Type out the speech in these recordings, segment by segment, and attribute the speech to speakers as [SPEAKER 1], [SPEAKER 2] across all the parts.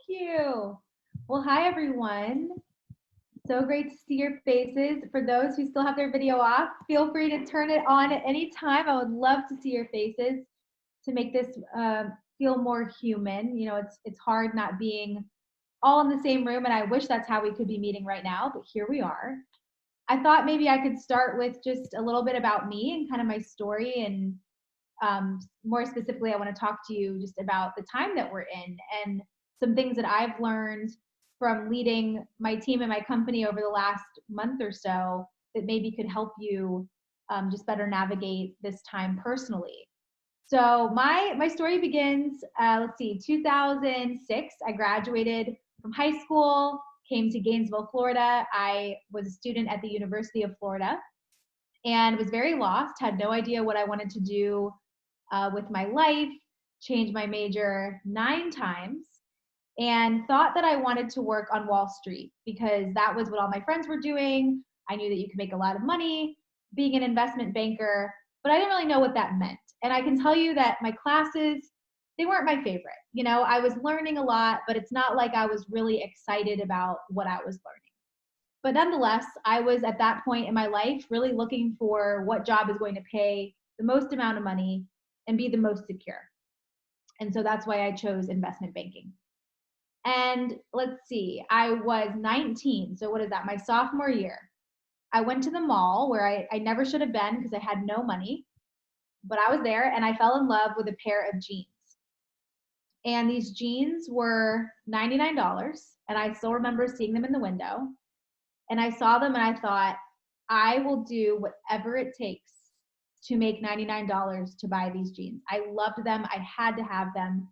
[SPEAKER 1] you. Well, hi everyone. So great to see your faces. For those who still have their video off, feel free to turn it on at any time. I would love to see your faces to make this feel more human. You know, it's hard not being all in the same room, and I wish that's how we could be meeting right now, but here we are. I thought maybe I could start with just a little bit about me and kind of my story, and more specifically, I want to talk to you just about the time that we're in and some things that I've learned from leading my team and my company over the last month or so that maybe could help you just better navigate this time personally. So my story begins, let's see, 2006. I graduated from high school, came to Gainesville, Florida. I was a student at the University of Florida and was very lost, had no idea what I wanted to do with my life, changed my major 9 times, and thought that I wanted to work on Wall Street because that was what all my friends were doing. I knew that you could make a lot of money being an investment banker, but I didn't really know what that meant. And I can tell you that my classes, they weren't my favorite. You know, I was learning a lot, but it's not like I was really excited about what I was learning. But nonetheless, I was at that point in my life really looking for what job is going to pay the most amount of money and be the most secure. And so that's why I chose investment banking. And let's see, I was 19. So what is that? My sophomore year. I went to the mall where I never should have been because I had no money, but I was there and I fell in love with a pair of jeans. And these jeans were $99. And I still remember seeing them in the window. And I saw them and I thought, I will do whatever it takes to make $99 to buy these jeans. I loved them. I had to have them.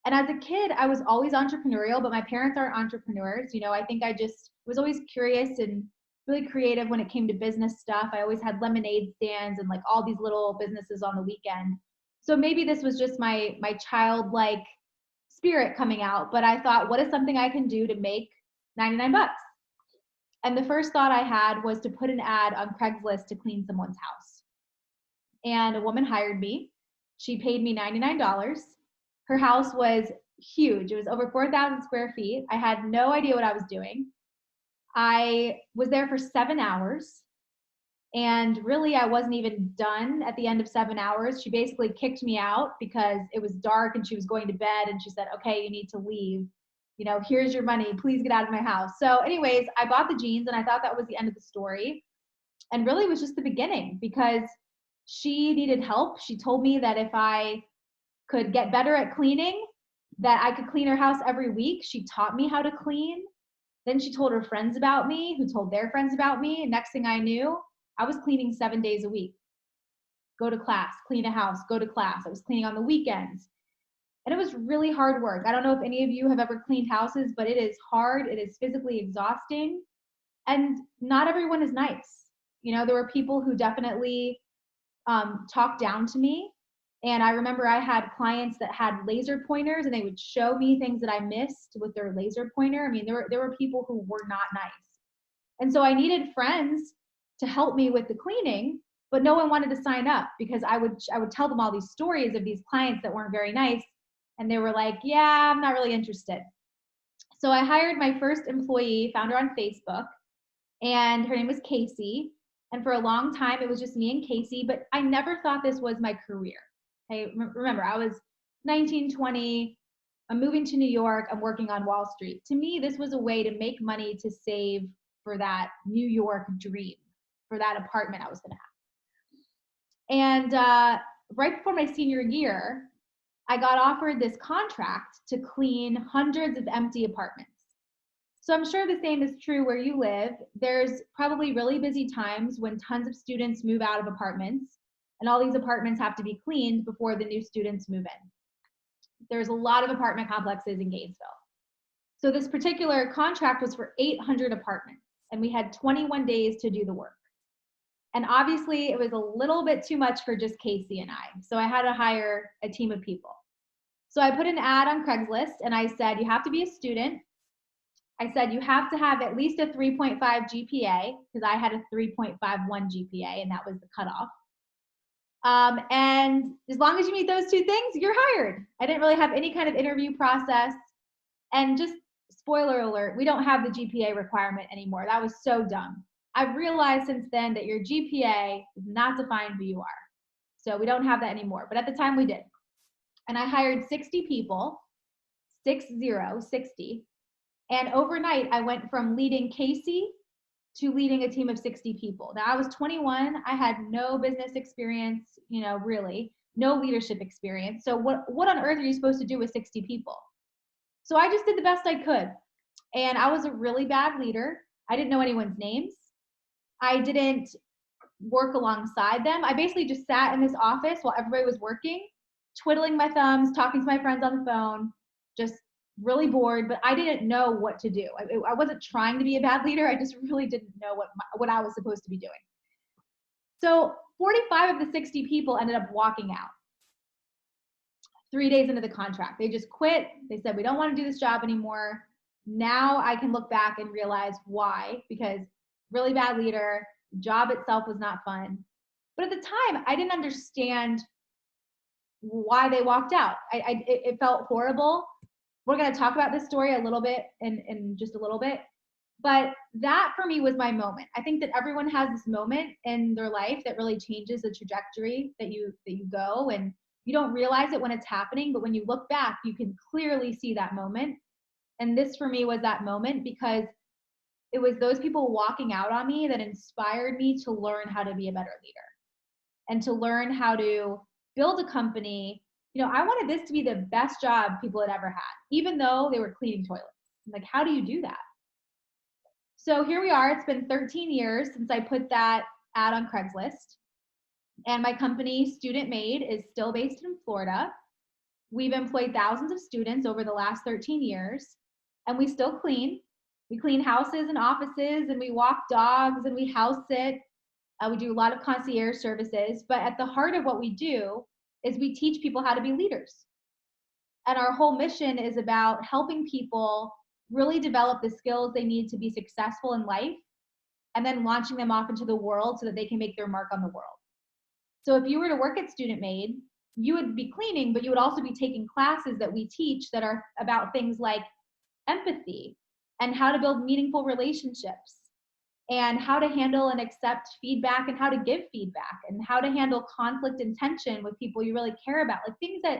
[SPEAKER 1] And as a kid, I was always entrepreneurial, but my parents aren't entrepreneurs. You know, I think I just was always curious and really creative when it came to business stuff. I always had lemonade stands and like all these little businesses on the weekend. So maybe this was just my childlike spirit coming out, but I thought, what is something I can do to make 99 bucks? And the first thought I had was to put an ad on Craigslist to clean someone's house. And a woman hired me. She paid me $99. Her house was huge. It was over 4,000 square feet. I had no idea what I was doing. I was there for 7 hours. And really, I wasn't even done at the end of 7 hours. She basically kicked me out because it was dark and she was going to bed. And she said, okay, you need to leave. You know, here's your money. Please get out of my house. So anyways, I bought the jeans and I thought that was the end of the story. And really it was just the beginning because she needed help. She told me that if I could get better at cleaning, that I could clean her house every week. She taught me how to clean. Then she told her friends about me, who told their friends about me. And next thing I knew, I was cleaning 7 days a week. Go to class, clean a house, go to class. I was cleaning on the weekends. And it was really hard work. I don't know if any of you have ever cleaned houses, but it is hard. It is physically exhausting. And not everyone is nice. You know, there were people who definitely talked down to me. And I remember I had clients that had laser pointers and they would show me things that I missed with their laser pointer. I mean, there were people who were not nice. And so I needed friends to help me with the cleaning, but no one wanted to sign up because I would tell them all these stories of these clients that weren't very nice. And they were like, yeah, I'm not really interested. So I hired my first employee, found her on Facebook, and her name was Casey. And for a long time, it was just me and Casey, but I never thought this was my career. Okay, remember, I was 19, 20, I'm moving to New York, I'm working on Wall Street. To me, this was a way to make money to save for that New York dream, for that apartment I was gonna have. And right before my senior year, I got offered this contract to clean hundreds of empty apartments. So I'm sure the same is true where you live. There's probably really busy times when tons of students move out of apartments and all these apartments have to be cleaned before the new students move in. There's a lot of apartment complexes in Gainesville. So this particular contract was for 800 apartments and we had 21 days to do the work. And obviously it was a little bit too much for just Casey and I. So I had to hire a team of people. So I put an ad on Craigslist and I said, you have to be a student. I said, you have to have at least a 3.5 GPA because I had a 3.51 GPA and that was the cutoff. And as long as you meet those two things, you're hired. I didn't really have any kind of interview process. And just spoiler alert, we don't have the GPA requirement anymore. That was so dumb. I've realized since then that your GPA does not define who you are. So we don't have that anymore. But at the time we did. And I hired 60 people, 60. And overnight I went from leading Casey to leading a team of 60 people. Now I was 21. I had no business experience, really, no leadership experience. So what on earth are you supposed to do with 60 people? So I just did the best I could. And I was a really bad leader. I didn't know anyone's names. I didn't work alongside them. I basically just sat in this office while everybody was working, twiddling my thumbs, talking to my friends on the phone, just really bored, but I didn't know what to do. I wasn't trying to be a bad leader. I just really didn't know what I was supposed to be doing. So 45 of the 60 people ended up walking out 3 days into the contract. They just quit. They said, we don't want to do this job anymore. Now I can look back and realize why, because really bad leader, job itself was not fun. But at the time, I didn't understand why they walked out. It felt horrible. We're going to talk about this story a little bit in just a little bit. But that for me was my moment. I think that everyone has this moment in their life that really changes the trajectory that you go, and you don't realize it when it's happening, but when you look back, you can clearly see that moment. And this for me was that moment, because it was those people walking out on me that inspired me to learn how to be a better leader and to learn how to build a company. I wanted this to be the best job people had ever had, even though they were cleaning toilets. Like, how do you do that? So here we are. It's been 13 years since I put that ad on Craigslist. And my company, Student Maid, is still based in Florida. We've employed thousands of students over the last 13 years, and we still clean. We clean houses and offices, and we walk dogs, and we house sit. We do a lot of concierge services, but at the heart of what we do is we teach people how to be leaders. And our whole mission is about helping people really develop the skills they need to be successful in life, and then launching them off into the world so that they can make their mark on the world. So if you were to work at Student Maid, you would be cleaning, but you would also be taking classes that we teach that are about things like empathy and how to build meaningful relationships and how to handle and accept feedback and how to give feedback and how to handle conflict and tension with people you really care about, like things that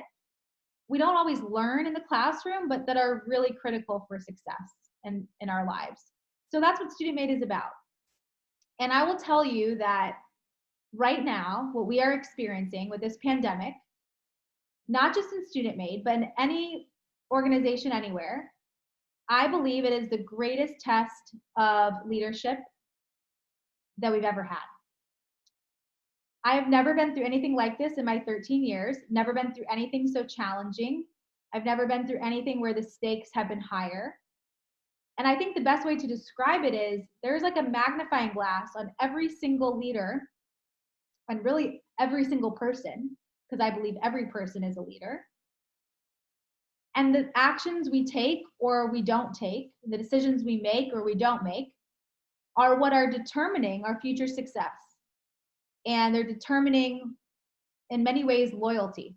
[SPEAKER 1] we don't always learn in the classroom, but that are really critical for success in our lives. So that's what Student Maid is about. And I will tell you that right now, what we are experiencing with this pandemic, not just in Student Maid, but in any organization anywhere, I believe it is the greatest test of leadership that we've ever had. I have never been through anything like this in my 13 years, never been through anything so challenging. I've never been through anything where the stakes have been higher. And I think the best way to describe it is there's like a magnifying glass on every single leader and really every single person, because I believe every person is a leader. And the actions we take or we don't take, the decisions we make or we don't make, are what are determining our future success. And they're determining, in many ways, loyalty.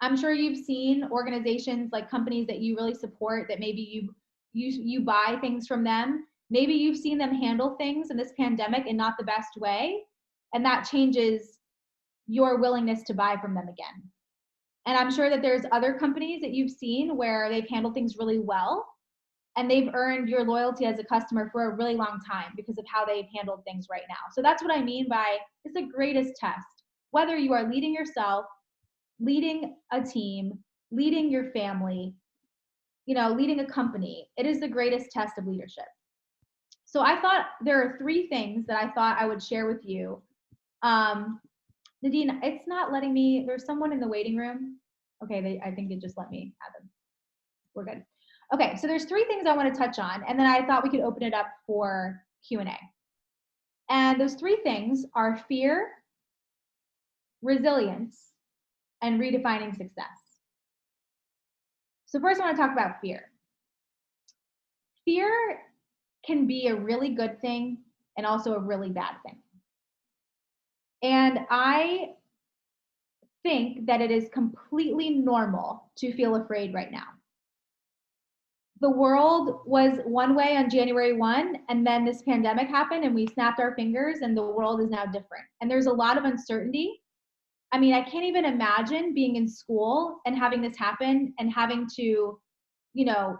[SPEAKER 1] I'm sure you've seen organizations like companies that you really support that maybe you buy things from them. Maybe you've seen them handle things in this pandemic in not the best way, and that changes your willingness to buy from them again. And I'm sure that there's other companies that you've seen where they've handled things really well, and they've earned your loyalty as a customer for a really long time because of how they've handled things right now. So that's what I mean by it's the greatest test. Whether you are leading yourself, leading a team, leading your family, leading a company, it is the greatest test of leadership. So I thought there are 3 things that I thought I would share with you. Nadine, it's not letting me, there's someone in the waiting room. Okay, I think it just let me have them. We're good. Okay, so there's 3 things I want to touch on, and then I thought we could open it up for Q&A. And those 3 things are fear, resilience, and redefining success. So first I want to talk about fear. Fear can be a really good thing and also a really bad thing. And I think that it is completely normal to feel afraid right now. the world was one way on January 1, and then this pandemic happened and we snapped our fingers and the world is now different. And there's a lot of uncertainty. I mean, I can't even imagine being in school and having this happen and having to, you know,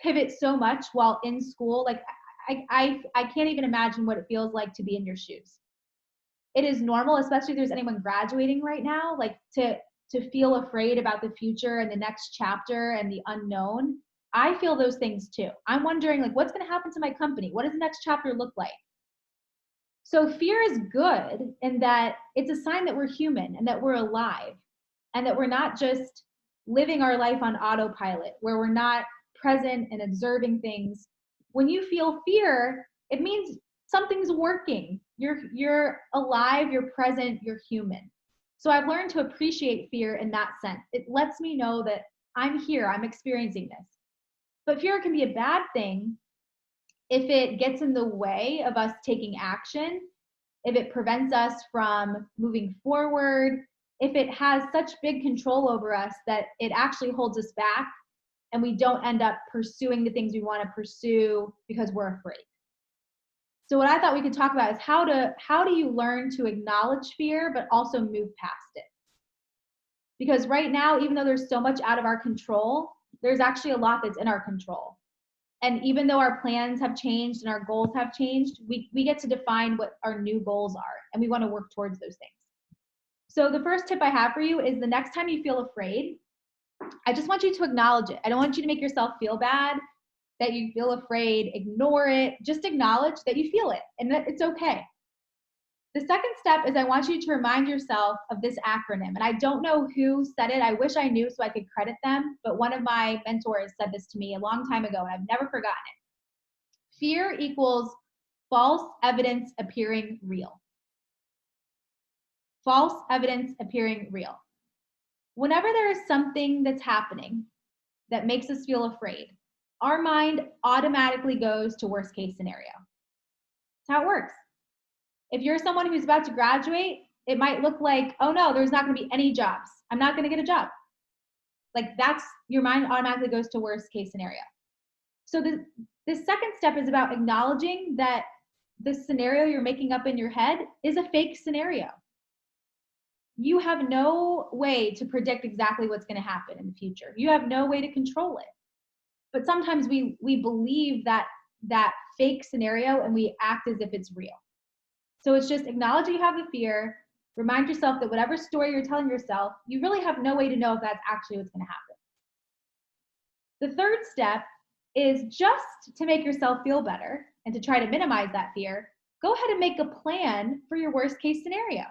[SPEAKER 1] pivot so much while in school. Like I can't even imagine what it feels like to be in your shoes. It is normal, especially if there's anyone graduating right now, like to feel afraid about the future and the next chapter and the unknown. I feel those things too. I'm wondering, like, what's going to happen to my company? What does the next chapter look like? So fear is good in that it's a sign that we're human and that we're alive and that we're not just living our life on autopilot, where we're not present and observing things. When you feel fear, it means something's working. You're alive, you're present, you're human. So I've learned to appreciate fear in that sense. It lets me know that I'm here, I'm experiencing this. But fear can be a bad thing if it gets in the way of us taking action, if it prevents us from moving forward, if it has such big control over us that it actually holds us back and we don't end up pursuing the things we want to pursue because we're afraid. So what I thought we could talk about is how do you learn to acknowledge fear but also move past it? Because right now, even though there's so much out of our control, there's actually a lot that's in our control. And even though our plans have changed and our goals have changed, we get to define what our new goals are, and we want to work towards those things. So the first tip I have for you is the next time you feel afraid, I just want you to acknowledge it. I don't want you to make yourself feel bad that you feel afraid, ignore it. Just acknowledge that you feel it and that it's okay. The second step is I want you to remind yourself of this acronym. And I don't know who said it. I wish I knew so I could credit them, but one of my mentors said this to me a long time ago and I've never forgotten it. Fear equals false evidence appearing real. False evidence appearing real. Whenever there is something that's happening that makes us feel afraid, our mind automatically goes to worst case scenario. That's how it works. If you're someone who's about to graduate, it might look like, oh no, there's not going to be any jobs. I'm not going to get a job. Like that's, your mind automatically goes to worst case scenario. So the second step is about acknowledging that the scenario you're making up in your head is a fake scenario. You have no way to predict exactly what's going to happen in the future. You have no way to control it. But sometimes we believe that fake scenario and we act as if it's real. So it's just acknowledge you have the fear, remind yourself that whatever story you're telling yourself, you really have no way to know if that's actually what's going to happen. The third step is just to make yourself feel better and to try to minimize that fear, go ahead and make a plan for your worst case scenario.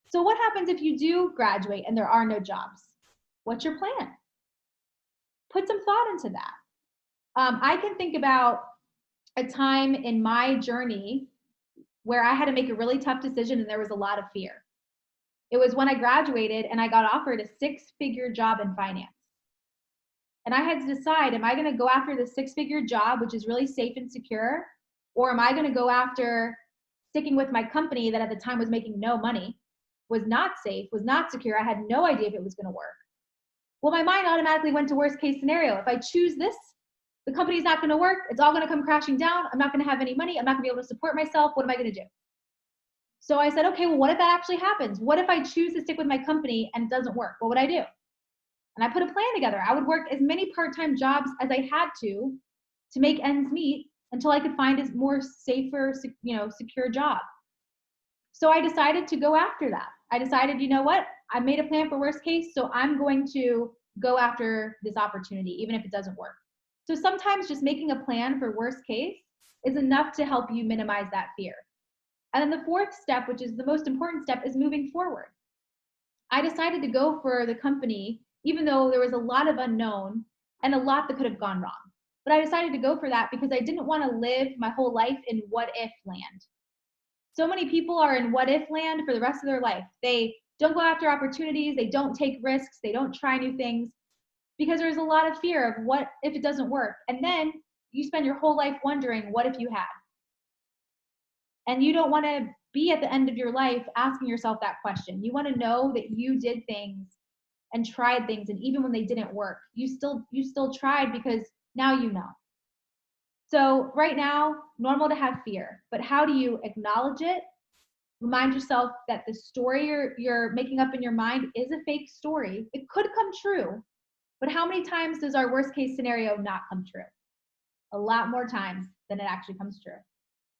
[SPEAKER 1] So what happens if you do graduate and there are no jobs? What's your plan? Put some thought into that. I can think about a time in my journey where I had to make a really tough decision and there was a lot of fear. It was when I graduated and I got offered a six-figure job in finance. And I had to decide, am I going to go after the six-figure job, which is really safe and secure, or am I going to go after sticking with my company that at the time was making no money, was not safe, was not secure. I had no idea if it was going to work. Well, my mind automatically went to worst case scenario. If I choose this, the company's not going to work. It's all going to come crashing down. I'm not going to have any money. I'm not going to be able to support myself. What am I going to do? So I said, okay, well, what if that actually happens? What if I choose to stick with my company and it doesn't work? What would I do? And I put a plan together. I would work as many part-time jobs as I had to make ends meet until I could find a more safer, secure job. So I decided to go after that. I decided, you know what? I made a plan for worst case, so I'm going to go after this opportunity, even if it doesn't work. So sometimes just making a plan for worst case is enough to help you minimize that fear. And then the fourth step, which is the most important step, is moving forward. I decided to go for the company, even though there was a lot of unknown and a lot that could have gone wrong. But I decided to go for that because I didn't want to live my whole life in what if land. So many people are in what if land for the rest of their life. They don't go after opportunities, they don't take risks, they don't try new things because there's a lot of fear of what if it doesn't work. And then you spend your whole life wondering, what if you had? And you don't want to be at the end of your life asking yourself that question. You want to know that you did things and tried things, and even when they didn't work, you still tried because now you know. So right now, normal to have fear, but how do you acknowledge it? Remind yourself that the story you're making up in your mind is a fake story. It could come true, but how many times does our worst case scenario not come true? A lot more times than it actually comes true.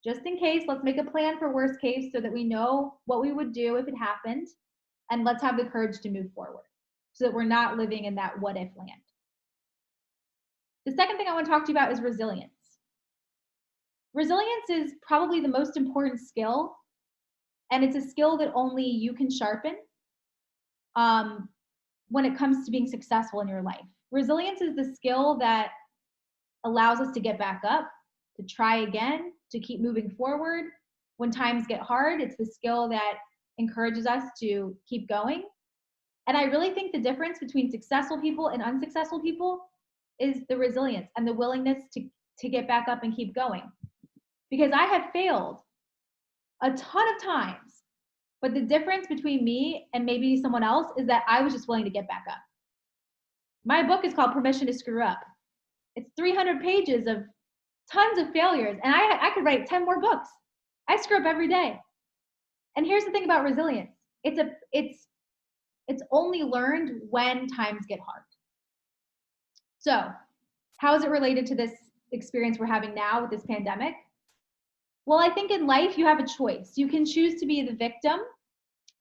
[SPEAKER 1] Just in case, let's make a plan for worst case so that we know what we would do if it happened, and let's have the courage to move forward so that we're not living in that what if land. The second thing I want to talk to you about is resilience. Resilience is probably the most important skill, and it's a skill that only you can sharpen when it comes to being successful in your life. Resilience is the skill that allows us to get back up, to try again, to keep moving forward. When times get hard, it's the skill that encourages us to keep going. And I really think the difference between successful people and unsuccessful people is the resilience and the willingness to get back up and keep going. Because I have failed a ton of times, but the difference between me and maybe someone else is that I was just willing to get back up. My book is called Permission to Screw Up. It's 300 pages of tons of failures, and I could write 10 more books. I screw up every day. And here's the thing about resilience. It's only learned when times get hard. So, how is it related to this experience we're having now with this pandemic? Well, I think in life you have a choice. You can choose to be the victim,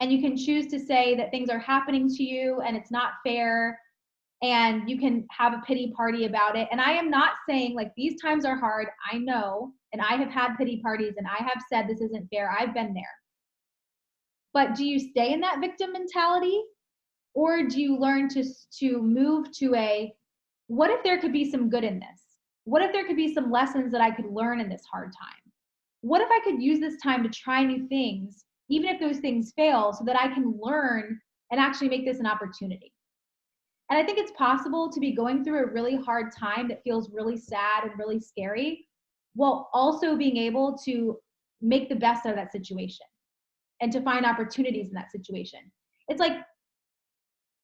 [SPEAKER 1] and you can choose to say that things are happening to you and it's not fair, and you can have a pity party about it. And I am not saying like these times are hard. I know, and I have had pity parties, and I have said this isn't fair. I've been there. But do you stay in that victim mentality, or do you learn to move to a, what if there could be some good in this? What if there could be some lessons that I could learn in this hard time? What if I could use this time to try new things, even if those things fail, so that I can learn and actually make this an opportunity? And I think it's possible to be going through a really hard time that feels really sad and really scary, while also being able to make the best out of that situation and to find opportunities in that situation. It's like,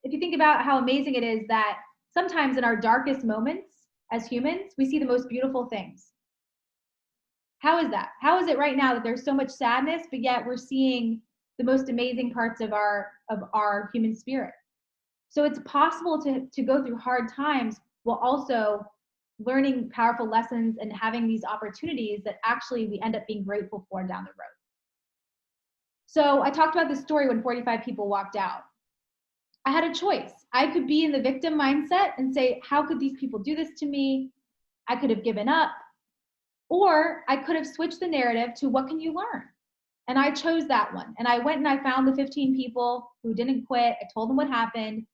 [SPEAKER 1] if you think about how amazing it is that sometimes in our darkest moments as humans, we see the most beautiful things. How is that? How is it right now that there's so much sadness, but yet we're seeing the most amazing parts of our human spirit? So it's possible to go through hard times while also learning powerful lessons and having these opportunities that actually we end up being grateful for down the road. So I talked about this story when 45 people walked out. I had a choice. I could be in the victim mindset and say, how could these people do this to me? I could have given up. Or I could have switched the narrative to, what can you learn? And I chose that one. And I went and I found the 15 people who didn't quit. I told them what happened.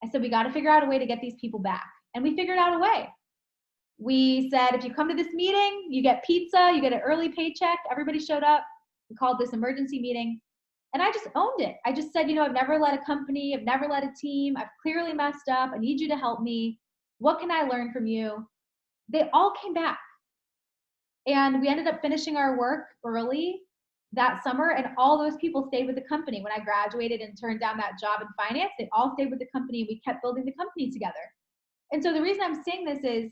[SPEAKER 1] I said, we got to figure out a way to get these people back. And we figured out a way. We said, if you come to this meeting, you get pizza, you get an early paycheck. Everybody showed up. We called this emergency meeting. And I just owned it. I just said, I've never led a company. I've never led a team. I've clearly messed up. I need you to help me. What can I learn from you? They all came back. And we ended up finishing our work early that summer, and all those people stayed with the company. When I graduated and turned down that job in finance, they all stayed with the company, and we kept building the company together. And so the reason I'm saying this is,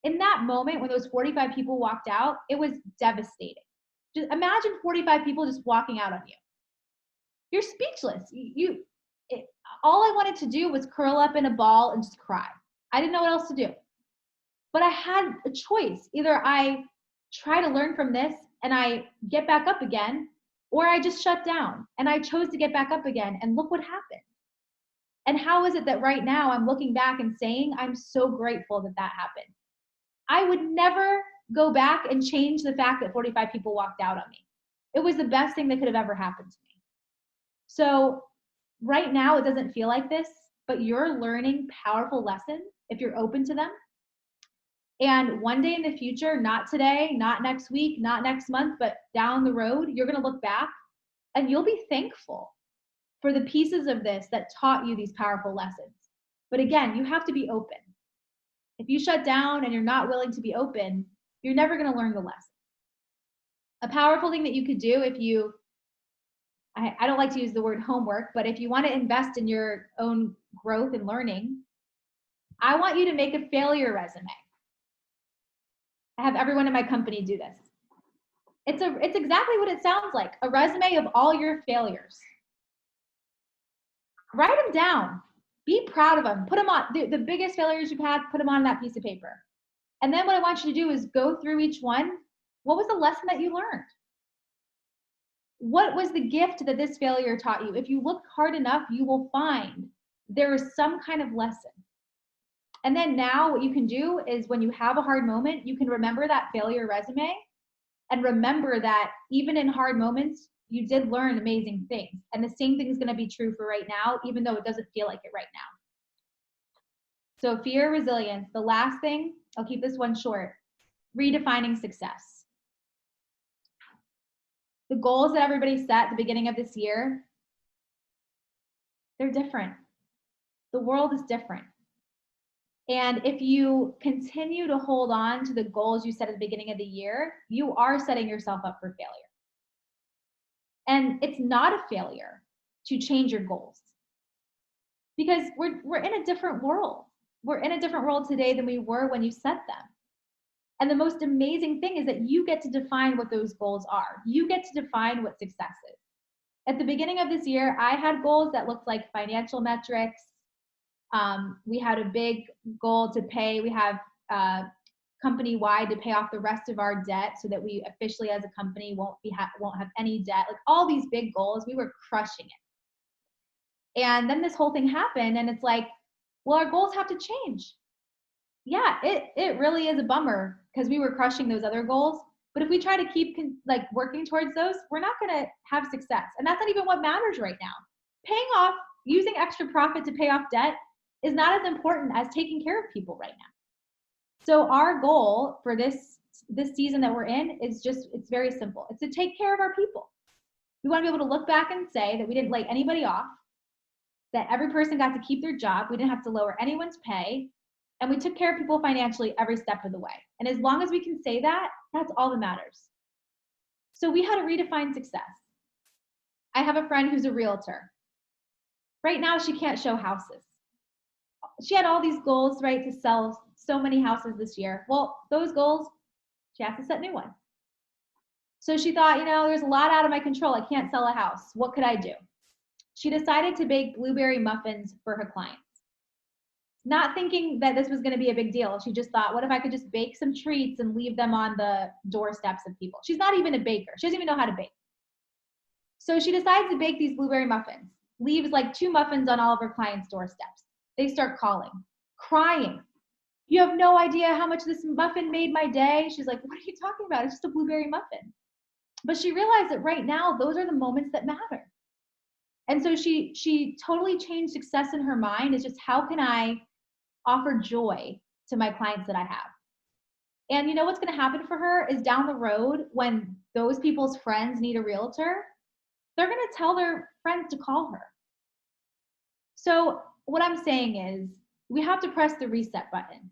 [SPEAKER 1] in that moment when those 45 people walked out, it was devastating. Just imagine 45 people just walking out on you. You're speechless. All I wanted to do was curl up in a ball and just cry. I didn't know what else to do. But I had a choice. Either I try to learn from this and I get back up again, or I just shut down. And I chose to get back up again, and look what happened. And how is it that right now I'm looking back and saying, I'm so grateful that that happened. I would never go back and change the fact that 45 people walked out on me. It was the best thing that could have ever happened to me. So right now it doesn't feel like this, but you're learning powerful lessons if you're open to them. And one day in the future, not today, not next week, not next month, but down the road, you're going to look back and you'll be thankful for the pieces of this that taught you these powerful lessons. But again, you have to be open. If you shut down and you're not willing to be open, you're never going to learn the lesson. A powerful thing that you could do if you I don't like to use the word homework, but if you want to invest in your own growth and learning, I want you to make a failure resume. I have everyone in my company do this. It's exactly what it sounds like, a resume of all your failures. Write them down. Be proud of them. Put them on, the biggest failures you've had, put them on that piece of paper. And then what I want you to do is go through each one. What was the lesson that you learned? What was the gift that this failure taught you? If you look hard enough, you will find there is some kind of lesson. And then now what you can do is when you have a hard moment, you can remember that failure resume and remember that even in hard moments, you did learn amazing things. And the same thing is going to be true for right now, even though it doesn't feel like it right now. So fear, resilience. The last thing, I'll keep this one short, redefining success. The goals that everybody set at the beginning of this year, they're different. The world is different. And if you continue to hold on to the goals you set at the beginning of the year, you are setting yourself up for failure. And it's not a failure to change your goals because we're in a different world. We're in a different world today than we were when you set them. And the most amazing thing is that you get to define what those goals are. You get to define what success is. At the beginning of this year, I had goals that looked like financial metrics. We had a big goal to pay. We have company-wide to pay off the rest of our debt so that we officially as a company won't have any debt. Like all these big goals, we were crushing it. And then this whole thing happened and it's like, well, our goals have to change. Yeah, it really is a bummer because we were crushing those other goals. But if we try to keep working towards those, we're not going to have success. And that's not even what matters right now. Paying off, using extra profit to pay off debt is not as important as taking care of people right now. So our goal for this season that we're in is it's very simple. It's to take care of our people. We want to be able to look back and say that we didn't lay anybody off, that every person got to keep their job. We didn't have to lower anyone's pay. And we took care of people financially every step of the way. And as long as we can say that, that's all that matters. So we had to redefine success. I have a friend who's a realtor. Right now, she can't show houses. She had all these goals, right, to sell so many houses this year. Well, those goals, she has to set new ones. So she thought, there's a lot out of my control. I can't sell a house. What could I do? She decided to bake blueberry muffins for her clients. Not thinking that this was going to be a big deal. She just thought, what if I could just bake some treats and leave them on the doorsteps of people? She's not even a baker. She doesn't even know how to bake. So she decides to bake these blueberry muffins, leaves like 2 muffins on all of her clients' doorsteps. They start calling, crying. You have no idea how much this muffin made my day. She's like, what are you talking about? It's just a blueberry muffin. But she realized that right now, those are the moments that matter. And so she totally changed success in her mind. It's just, how can I offer joy to my clients that I have? And you know what's going to happen for her is down the road, when those people's friends need a realtor, they're going to tell their friends to call her. So what I'm saying is we have to press the reset button.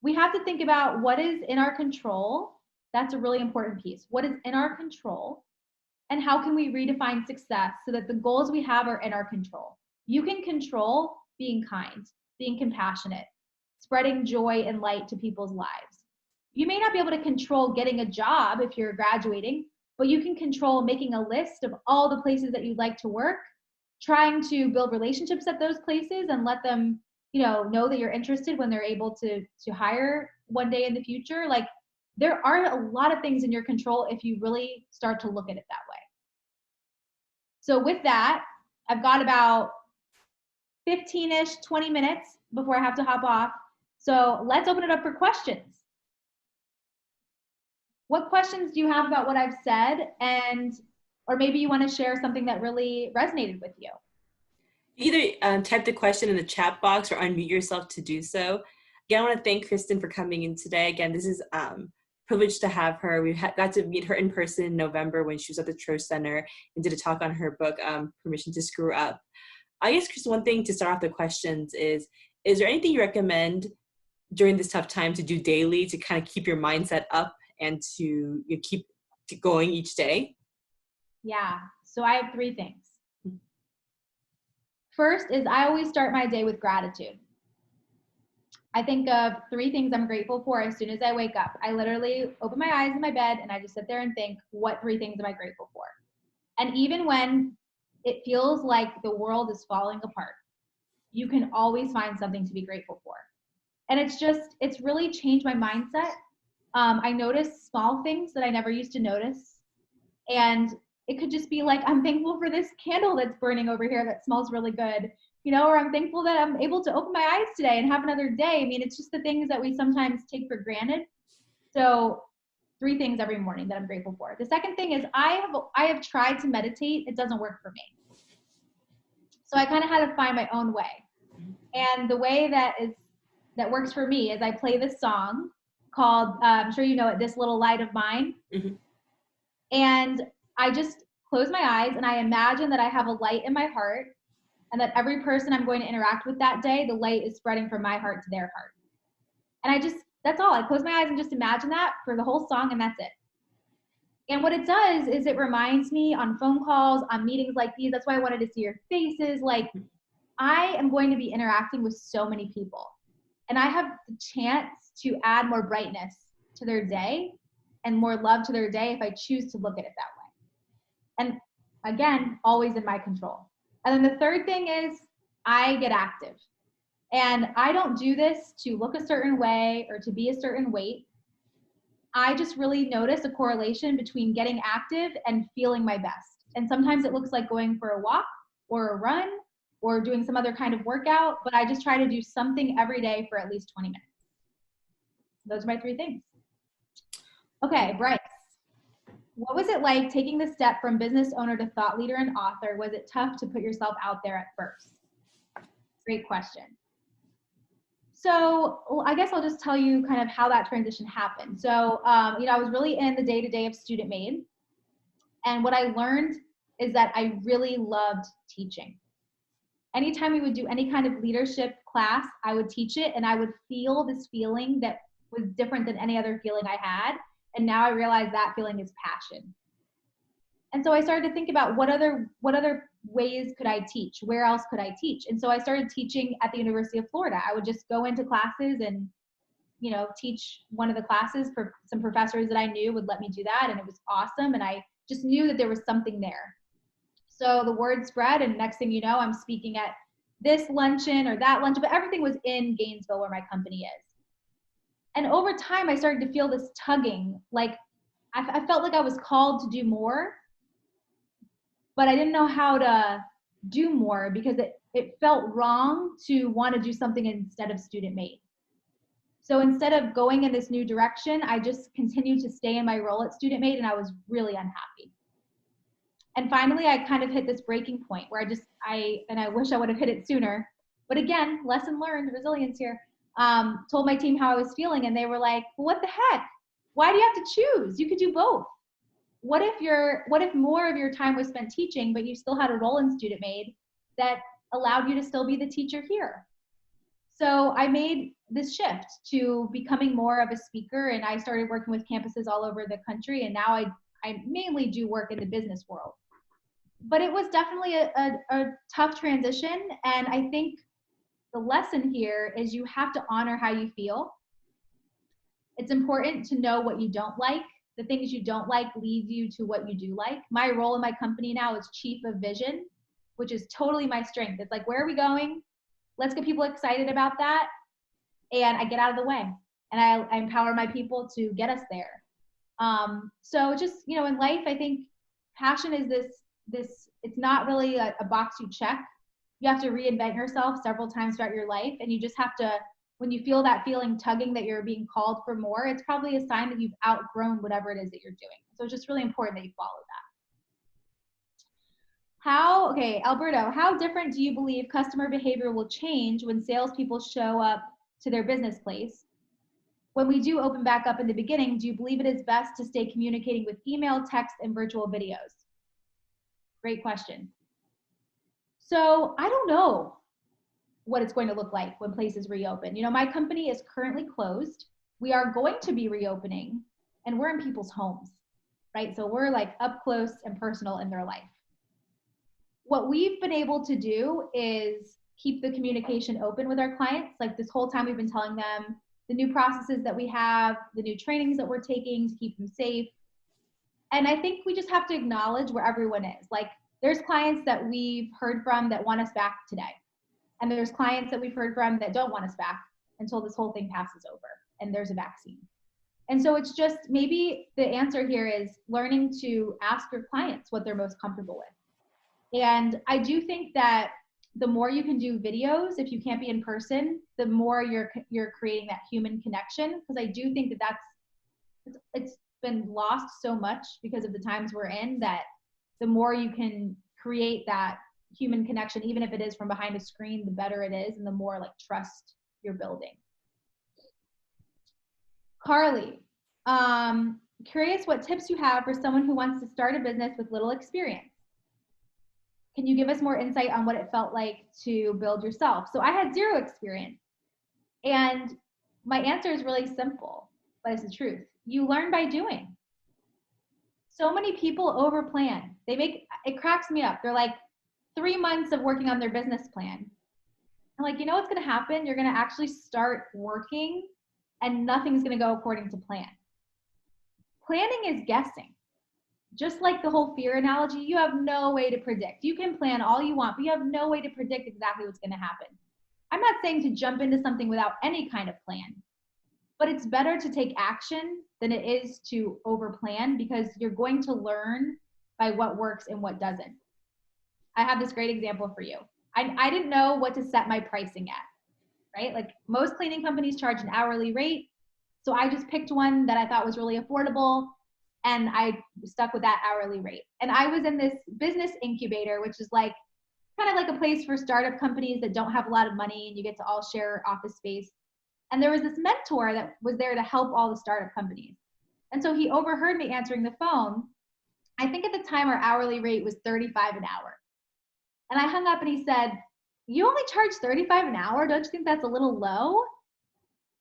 [SPEAKER 1] We have to think about what is in our control. That's a really important piece. What is in our control? And how can we redefine success so that the goals we have are in our control? You can control being kind, being compassionate, spreading joy and light to people's lives. You may not be able to control getting a job if you're graduating, but you can control making a list of all the places that you'd like to work, trying to build relationships at those places and let them, know that you're interested when they're able to hire one day in the future. Like, there are a lot of things in your control if you really start to look at it that way. So with that, I've got about 15-ish, 20 minutes before I have to hop off. So let's open it up for questions. What questions do you have about what I've said? Or maybe you want to share something that really resonated with you.
[SPEAKER 2] Either type the question in the chat box or unmute yourself to do so. Again, I want to thank Kristen for coming in today. Again, this is privileged to have her. We got to meet her in person in November when she was at the Troesh Center and did a talk on her book, Permission to Screw Up. I guess, Kristen, one thing to start off the questions is there anything you recommend during this tough time to do daily to kind of keep your mindset up and to keep going each day?
[SPEAKER 1] Yeah. So I have three things. First is I always start my day with gratitude. I think of three things I'm grateful for as soon as I wake up. I literally open my eyes in my bed and I just sit there and think, what three things am I grateful for? And even when it feels like the world is falling apart, you can always find something to be grateful for. And it's really changed my mindset. I notice small things that I never used to notice. And it could just be like, I'm thankful for this candle that's burning over here that smells really good, or I'm thankful that I'm able to open my eyes today and have another day. I mean, it's just the things that we sometimes take for granted. So three things every morning that I'm grateful for. The second thing is I have tried to meditate. It doesn't work for me. So I kind of had to find my own way. And the way that works for me is I play this song called, I'm sure you know it, This Little Light of Mine.
[SPEAKER 2] Mm-hmm.
[SPEAKER 1] And I just close my eyes and I imagine that I have a light in my heart and that every person I'm going to interact with that day, the light is spreading from my heart to their heart. And that's all. I close my eyes and just imagine that for the whole song, and that's it. And what it does is it reminds me on phone calls, on meetings like these, that's why I wanted to see your faces. Like, I am going to be interacting with so many people, and I have the chance to add more brightness to their day and more love to their day if I choose to look at it that way. And again, always in my control. And then the third thing is I get active. And I don't do this to look a certain way or to be a certain weight. I just really notice a correlation between getting active and feeling my best. And sometimes it looks like going for a walk or a run or doing some other kind of workout, but I just try to do something every day for at least 20 minutes. Those are my three things. Okay, Bryce. What was it like taking the step from business owner to thought leader and author? Was it tough to put yourself out there at first? Great question. So I guess I'll just tell you kind of how that transition happened. So, I was really in the day-to-day of Student Maid. And what I learned is that I really loved teaching. Anytime we would do any kind of leadership class, I would teach it and I would feel this feeling that was different than any other feeling I had. And now I realize that feeling is passion. And so I started to think about what other ways could I teach? Where else could I teach? And so I started teaching at the University of Florida. I would just go into classes and, teach one of the classes. For some professors that I knew would let me do that. And it was awesome. And I just knew that there was something there. So the word spread, and next thing you know, I'm speaking at this luncheon or that luncheon, but everything was in Gainesville where my company is. And over time, I started to feel this tugging, like I felt like I was called to do more, but I didn't know how to do more because it felt wrong to want to do something instead of Student Maid. So instead of going in this new direction, I just continued to stay in my role at Student Maid, and I was really unhappy. And finally, I kind of hit this breaking point where I wish I would have hit it sooner. But again, lesson learned, resilience here. Told my team how I was feeling, and they were like, well, what the heck? Why do you have to choose? You could do both. What if more of your time was spent teaching, but you still had a role in Student Maid that allowed you to still be the teacher here? So I made this shift to becoming more of a speaker, and I started working with campuses all over the country, and now I mainly do work in the business world. But it was definitely a tough transition, and I think the lesson here is you have to honor how you feel. It's important to know what you don't like. The things you don't like lead you to what you do like. My role in my company now is chief of vision, which is totally my strength. It's like, where are we going? Let's get people excited about that. And I get out of the way, and I empower my people to get us there. So just, in life, I think passion is this, it's not really a box you check. You have to reinvent yourself several times throughout your life. And you just have to, when you feel that feeling tugging that you're being called for more, it's probably a sign that you've outgrown whatever it is that you're doing. So it's just really important that you follow that. Okay, Alberto, how different do you believe customer behavior will change when salespeople show up to their business place? When we do open back up in the beginning, do you believe it is best to stay communicating with email, text, and virtual videos? Great question. So I don't know what it's going to look like when places reopen. My company is currently closed. We are going to be reopening, and we're in people's homes. right? So we're like up close and personal in their life. What we've been able to do is keep the communication open with our clients. Like this whole time we've been telling them the new processes that we have, the new trainings that we're taking to keep them safe. And I think we just have to acknowledge where everyone is. Like there's clients that we've heard from that want us back today. And there's clients that we've heard from that don't want us back until this whole thing passes over and there's a vaccine. And so it's just maybe the answer here is learning to ask your clients what they're most comfortable with. And I do think that the more you can do videos, if you can't be in person, the more you're creating that human connection. Because I do think that it's been lost so much because of the times we're in, that the more you can create that human connection, even if it is from behind a screen, the better it is and the more like trust you're building. Carly, curious what tips you have for someone who wants to start a business with little experience. Can you give us more insight on what it felt like to build yourself? So I had zero experience, and my answer is really simple, but it's the truth. You learn by doing. So many people overplan. It cracks me up. They're like 3 months of working on their business plan. I'm like, you know what's going to happen? You're going to actually start working and nothing's going to go according to plan. Planning is guessing. Just like the whole fear analogy, you have no way to predict. You can plan all you want, but you have no way to predict exactly what's going to happen. I'm not saying to jump into something without any kind of plan, but it's better to take action than it is to overplan, because you're going to learn by what works and what doesn't. I have this great example for you. I didn't know what to set my pricing at, right? Like most cleaning companies charge an hourly rate. So I just picked one that I thought was really affordable, and I stuck with that hourly rate. And I was in this business incubator, which is like kind of like a place for startup companies that don't have a lot of money and you get to all share office space. And there was this mentor that was there to help all the startup companies. And so he overheard me answering the phone. I think at the time our hourly rate was $35 an hour. And I hung up and he said, "You only charge $35 an hour? Don't you think that's a little low?"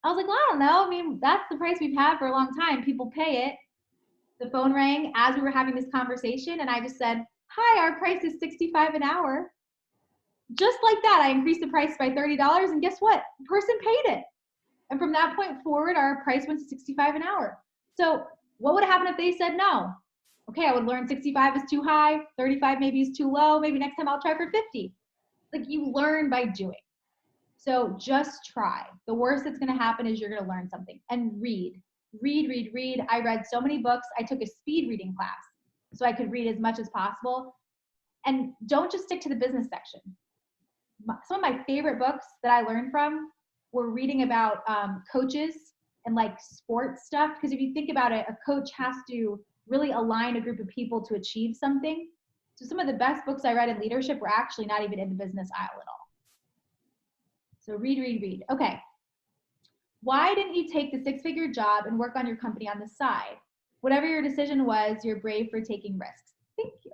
[SPEAKER 1] I was like, "Well, I don't know. I mean, that's the price we've had for a long time. People pay it." The phone rang as we were having this conversation, and I just said, "Hi, our price is $65 an hour." Just like that, I increased the price by $30, and guess what? The person paid it. And from that point forward, our price went to $65 an hour. So what would happen if they said no? Okay, I would learn 65 is too high, 35 maybe is too low, maybe next time I'll try for 50. Like you learn by doing. So just try. The worst that's gonna happen is you're gonna learn something. And read. Read. I read so many books. I took a speed reading class so I could read as much as possible. And don't just stick to the business section. Some of my favorite books that I learned from were reading about coaches and like sports stuff. Because if you think about it, a coach has to really align a group of people to achieve something. So some of the best books I read in leadership were actually not even in the business aisle at all. So read. Okay. Why didn't you take the six-figure job and work on your company on the side? Whatever your decision was, you're brave for taking risks. Thank you.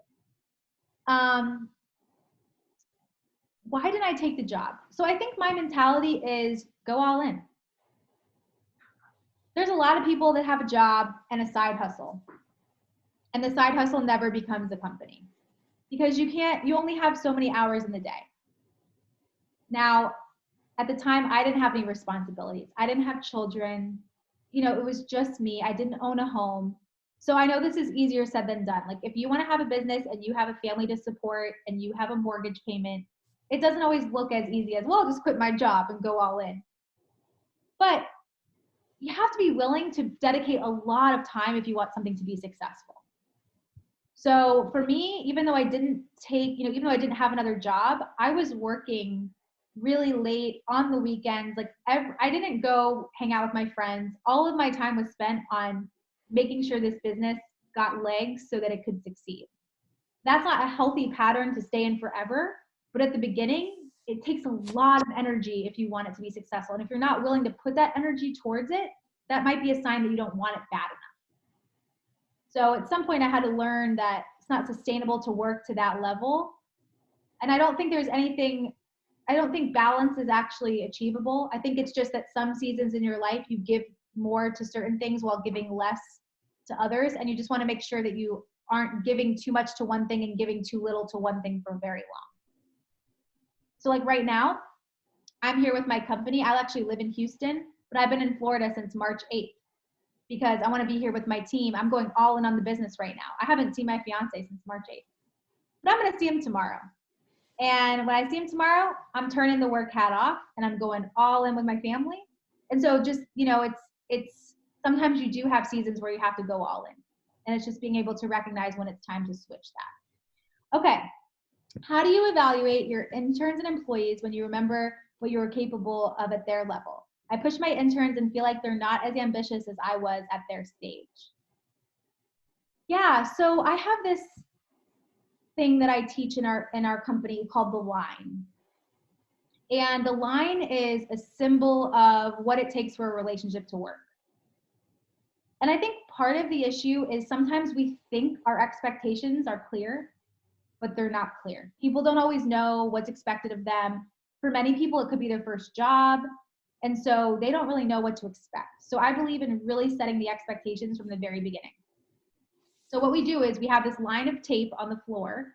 [SPEAKER 1] Why didn't I take the job? So I think my mentality is go all in. There's a lot of people that have a job and a side hustle, and the side hustle never becomes a company because you only have so many hours in the day. Now, at the time, I didn't have any responsibilities. I didn't have children. It was just me. I didn't own a home. So I know this is easier said than done. Like if you want to have a business and you have a family to support and you have a mortgage payment, it doesn't always look as easy as, well, I'll just quit my job and go all in. But you have to be willing to dedicate a lot of time if you want something to be successful. So for me, even though I didn't have another job, I was working really late on the weekends. Like I didn't go hang out with my friends. All of my time was spent on making sure this business got legs so that it could succeed. That's not a healthy pattern to stay in forever, but at the beginning, it takes a lot of energy if you want it to be successful. And if you're not willing to put that energy towards it, that might be a sign that you don't want it bad enough. So at some point I had to learn that it's not sustainable to work to that level. And I don't think balance is actually achievable. I think it's just that some seasons in your life you give more to certain things while giving less to others, and you just want to make sure that you aren't giving too much to one thing and giving too little to one thing for very long. So like right now, I'm here with my company. I actually live in Houston, but I've been in Florida since March 8th because I want to be here with my team. I'm going all in on the business right now. I haven't seen my fiance since March 8th, but I'm going to see him tomorrow. And when I see him tomorrow, I'm turning the work hat off and I'm going all in with my family. And so just, you know, it's sometimes you do have seasons where you have to go all in, and it's just being able to recognize when it's time to switch that. Okay. How do you evaluate your interns and employees when you remember what you were capable of at their level? I push my interns and feel like they're not as ambitious as I was at their stage. Yeah, so I have this thing that I teach in our company called the line. And the line is a symbol of what it takes for a relationship to work. And I think part of the issue is sometimes we think our expectations are clear, but they're not clear. People don't always know what's expected of them. For many people, it could be their first job. And so they don't really know what to expect. So I believe in really setting the expectations from the very beginning. So what we do is we have this line of tape on the floor,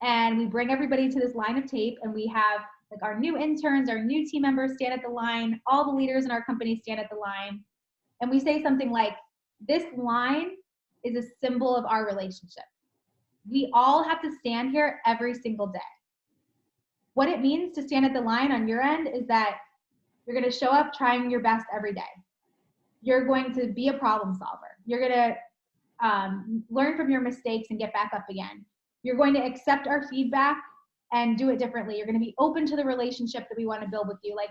[SPEAKER 1] and we bring everybody to this line of tape, and we have like our new interns, our new team members stand at the line, all the leaders in our company stand at the line, and we say something like, this line is a symbol of our relationship. We all have to stand here every single day. What it means to stand at the line on your end is that you're going to show up trying your best every day. You're going to be a problem solver. You're going to learn from your mistakes and get back up again. You're going to accept our feedback and do it differently. You're going to be open to the relationship that we want to build with you, like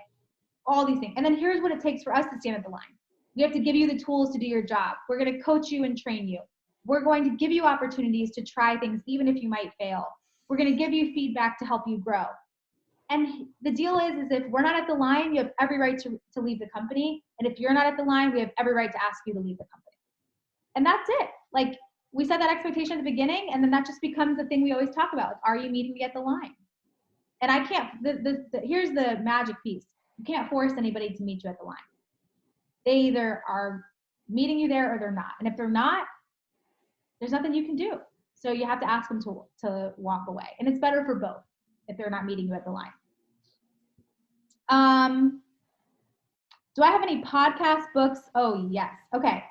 [SPEAKER 1] all these things. And then here's what it takes for us to stand at the line. We have to give you the tools to do your job. We're going to coach you and train you. We're going to give you opportunities to try things, even if you might fail. We're going to give you feedback to help you grow. And the deal is if we're not at the line, you have every right to leave the company. And if you're not at the line, we have every right to ask you to leave the company. And that's it. Like, we set that expectation at the beginning, and then that just becomes the thing we always talk about. Like, are you meeting me at the line? And I can't, here's the magic piece. You can't force anybody to meet you at the line. They either are meeting you there or they're not. And if they're not, there's nothing you can do. So you have to ask them to walk away. And it's better for both if they're not meeting you at the line. Do I have any podcasts, books? Oh, yes. Okay.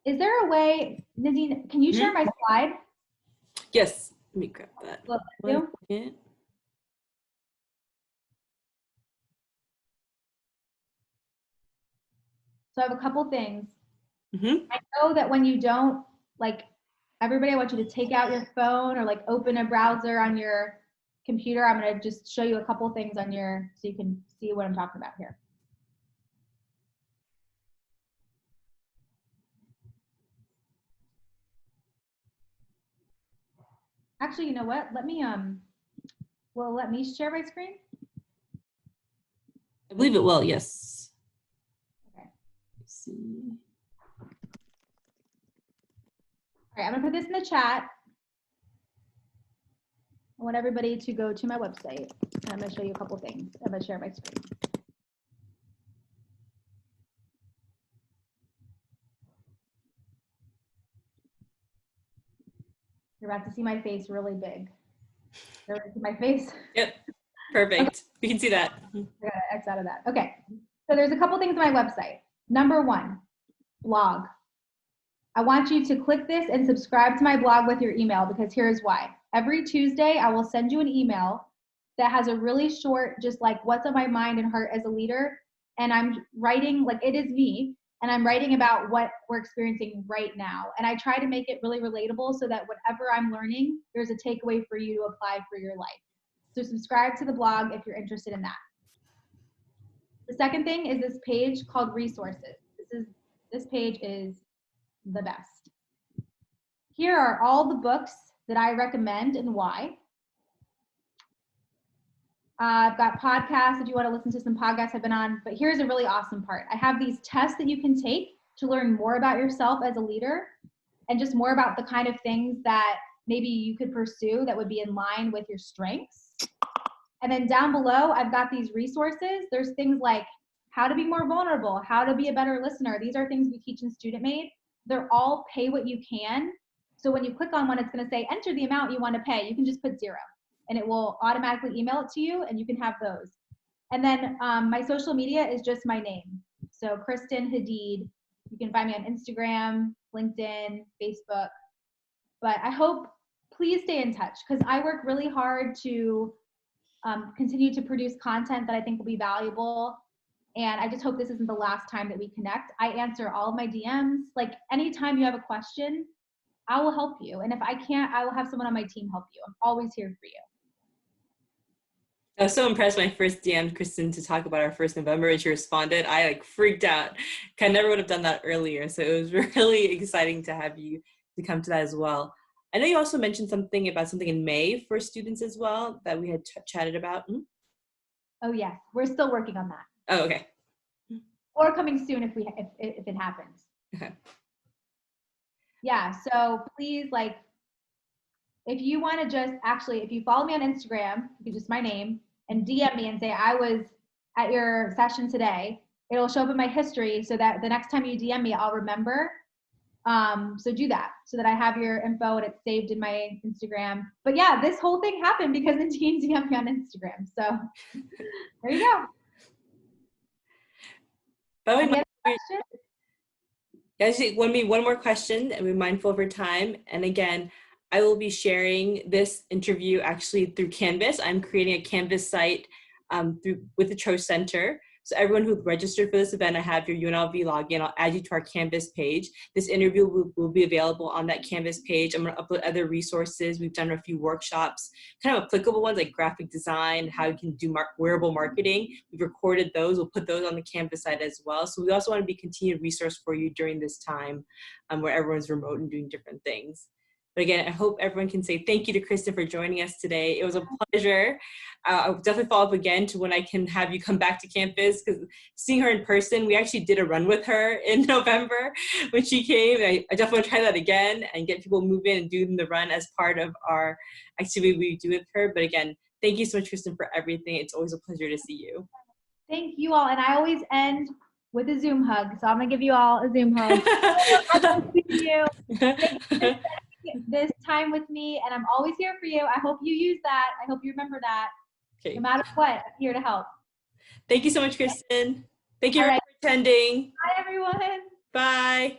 [SPEAKER 1] Is there a way, Nadine, can you share my slide?
[SPEAKER 2] Yes. Let me grab that.
[SPEAKER 1] So I have a couple things. I know that when you don't, like, everybody, I want you to take out your phone or like open a browser on your computer. I'm going to just show you a couple things on your, so you can see what I'm talking about here. Actually, you know what? Let me share my screen?
[SPEAKER 2] I believe it will, yes.
[SPEAKER 1] Okay.
[SPEAKER 2] Let's see.
[SPEAKER 1] All right, I'm gonna put this in the chat. I want everybody to go to my website, and I'm gonna show you a couple things. I'm gonna share my screen. You're about to see my face really big. You're ready to see my face?
[SPEAKER 2] Yep, perfect. Okay. We can see that.
[SPEAKER 1] I gotta X out of that. Okay, so there's a couple things on my website. Number one, blog. I want you to click this and subscribe to my blog with your email, because here's why. Every Tuesday, I will send you an email that has a really short, just like what's on my mind and heart as a leader. And I'm writing, like, it is me, and I'm writing about what we're experiencing right now. And I try to make it really relatable so that whatever I'm learning, there's a takeaway for you to apply for your life. So subscribe to the blog if you're interested in that. The second thing is this page called resources. This page is the best. Here are all the books that I recommend and why. I've got podcasts if you want to listen to some podcasts I've been on, but here's a really awesome part. I have these tests that you can take to learn more about yourself as a leader and just more about the kind of things that maybe you could pursue that would be in line with your strengths. And then down below, I've got these resources. There's things like how to be more vulnerable, how to be a better listener. These are things we teach in Student Maid. They're all pay what you can. So when you click on one, it's going to say, enter the amount you want to pay. You can just put 0 and it will automatically email it to you and you can have those. And then my social media is just my name. So Kristen Hadeed. You can find me on Instagram, LinkedIn, Facebook. But I hope, please stay in touch because I work really hard to continue to produce content that I think will be valuable. And I just hope this isn't the last time that we connect. I answer all of my DMs. Like anytime you have a question, I will help you. And if I can't, I will have someone on my team help you. I'm always here for you.
[SPEAKER 2] I was so impressed when I first DM'd Kristen to talk about our first November and she responded. I like freaked out. I never would have done that earlier. So it was really exciting to have you to come to that as well. I know you also mentioned something about something in May for students as well that we had chatted about. Mm-hmm.
[SPEAKER 1] Oh yes, we're still working on that.
[SPEAKER 2] Oh, okay.
[SPEAKER 1] Or coming soon if it happens.
[SPEAKER 2] Okay.
[SPEAKER 1] Yeah, so please, like, if you want to just actually, if you follow me on Instagram, you can just my name and DM me and say I was at your session today. It'll show up in my history so that the next time you DM me, I'll remember. So do that so that I have your info and it's saved in my Instagram. But yeah, this whole thing happened because Nadine DM'd me on Instagram. So there you go.
[SPEAKER 2] Any other questions? Guys, one more question and be mindful of our time. And again, I will be sharing this interview actually through Canvas. I'm creating a Canvas site with the Troesh Center. So everyone who registered for this event, I have your UNLV login. I'll add you to our Canvas page. This interview will be available on that Canvas page. I'm going to upload other resources. We've done a few workshops, kind of applicable ones like graphic design, how you can do wearable marketing. We've recorded those. We'll put those on the Canvas site as well. So we also want to be a continued resource for you during this time where everyone's remote and doing different things. But again, I hope everyone can say thank you to Kristen for joining us today. It was a pleasure. I'll definitely follow up again to when I can have you come back to campus because seeing her in person, we actually did a run with her in November when she came. I definitely want to try that again and get people moving and doing the run as part of our activity we do with her. But again, thank you so much, Kristen, for everything. It's always a pleasure to see you.
[SPEAKER 1] Thank you all. And I always end with a Zoom hug. So I'm going to give you all a Zoom hug. Thank you. This time with me, and I'm always here for you. I hope you use that. I hope you remember that. Okay. No matter what, I'm here to help.
[SPEAKER 2] Thank you so much, Kristen. Thank you for attending.
[SPEAKER 1] Bye, everyone.
[SPEAKER 2] Bye.